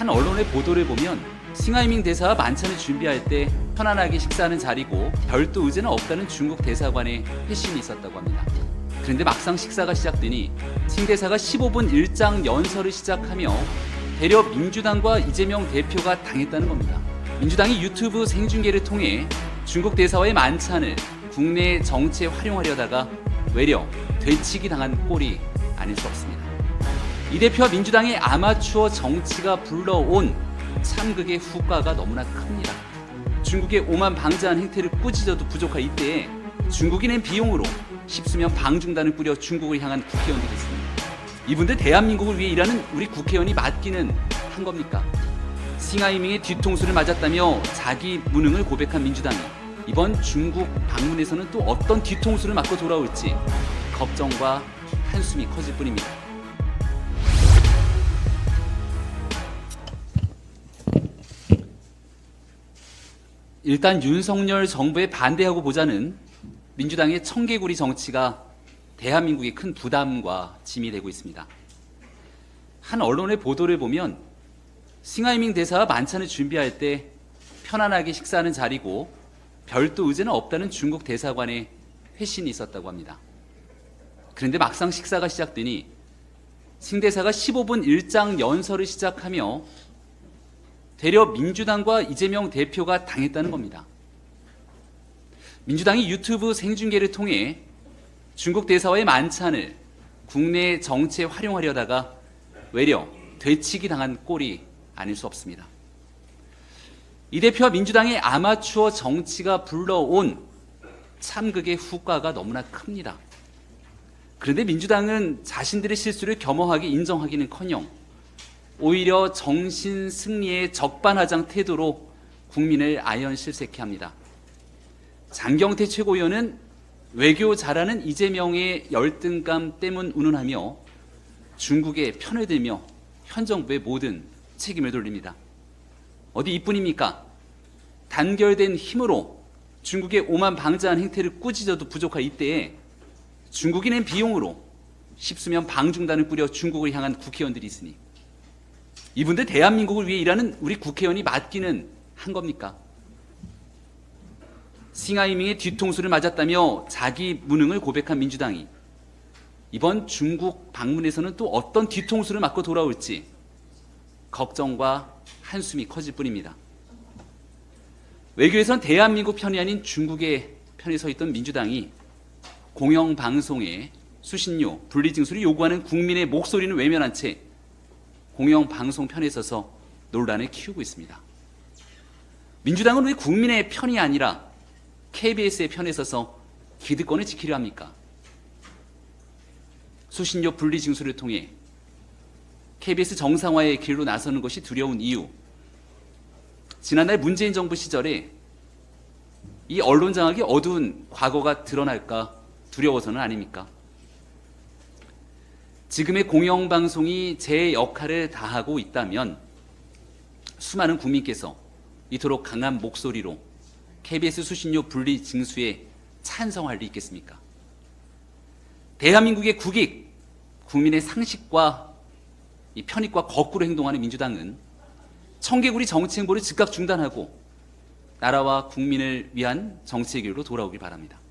한 언론의 보도를 보면 싱하이밍 대사와 만찬을 준비할 때 편안하게 식사하는 자리고 별도 의제는 없다는 중국 대사관의 회신이 있었다고 합니다. 그런데 막상 식사가 시작되니 싱 대사가 15분 일장 연설을 시작하며 대려 민주당과 이재명 대표가 당했다는 겁니다. 민주당이 유튜브 생중계를 통해 중국 대사와의 만찬을 국내 정치에 활용하려다가 외려 되치기 당한 꼴이 아닐 수 없습니다. 이 대표와 민주당의 아마추어 정치가 불러온 참극의 후과가 너무나 큽니다. 중국의 오만 방자한 행태를 꾸짖어도 부족할 이때에 중국이 낸 비용으로 십수명 방중단을 꾸려 중국을 향한 국회의원들이 있습니다. 이분들 대한민국을 위해 일하는 우리 국회의원이 맞기는 한 겁니까? 싱하이밍의 뒤통수를 맞았다며 자기 무능을 고백한 민주당이 이번 중국 방문에서는 또 어떤 뒤통수를 맞고 돌아올지 걱정과 한숨이 커질 뿐입니다. 일단 윤석열 정부에 반대하고 보자는 민주당의 청개구리 정치가 대한민국의 큰 부담과 짐이 되고 있습니다. 한 언론의 보도를 보면 싱하이밍 대사와 만찬을 준비할 때 편안하게 식사하는 자리고 별도 의제는 없다는 중국 대사관의 회신이 있었다고 합니다. 그런데 막상 식사가 시작되니 싱 대사가 15분 일장 연설을 시작하며 대려 민주당과 이재명 대표가 당했다는 겁니다. 민주당이 유튜브 생중계를 통해 중국 대사와의 만찬을 국내 정치에 활용하려다가 외려 되치기 당한 꼴이 아닐 수 없습니다. 이 대표와 민주당의 아마추어 정치가 불러온 참극의 후과가 너무나 큽니다. 그런데 민주당은 자신들의 실수를 겸허하게 인정하기는커녕 오히려 정신 승리의 적반하장 태도로 국민을 아연실색케 합니다. 장경태 최고위원은 외교 잘하는 이재명의 열등감 때문 운운하며 중국의 편을 들며 현 정부의 모든 책임을 돌립니다. 어디 이뿐입니까? 단결된 힘으로 중국의 오만 방자한 행태를 꾸짖어도 부족할 이때에 중국이 낸 비용으로 십수명 방중단을 꾸려 중국을 향한 국회의원들이 있으니 이분들 대한민국을 위해 일하는 우리 국회의원이 맞기는 한 겁니까? 싱하이밍의 뒤통수를 맞았다며 자기 무능을 고백한 민주당이 이번 중국 방문에서는 또 어떤 뒤통수를 맞고 돌아올지 걱정과 한숨이 커질 뿐입니다. 외교에선 대한민국 편이 아닌 중국의 편에 서 있던 민주당이 공영방송에 수신료, 분리징수를 요구하는 국민의 목소리는 외면한 채 공영방송 편에 서서 논란을 키우고 있습니다. 민주당은 왜 국민의 편이 아니라 KBS의 편에 서서 기득권을 지키려 합니까? 수신료 분리징수를 통해 KBS 정상화의 길로 나서는 것이 두려운 이유. 지난날 문재인 정부 시절에 이 언론 장악의 어두운 과거가 드러날까 두려워서는 아닙니까? 지금의 공영방송이 제 역할을 다하고 있다면 수많은 국민께서 이토록 강한 목소리로 KBS 수신료 분리 징수에 찬성할 리 있겠습니까? 대한민국의 국익, 국민의 상식과 이 편익과 거꾸로 행동하는 민주당은 청개구리 정치 행보를 즉각 중단하고 나라와 국민을 위한 정치의 길로 돌아오길 바랍니다.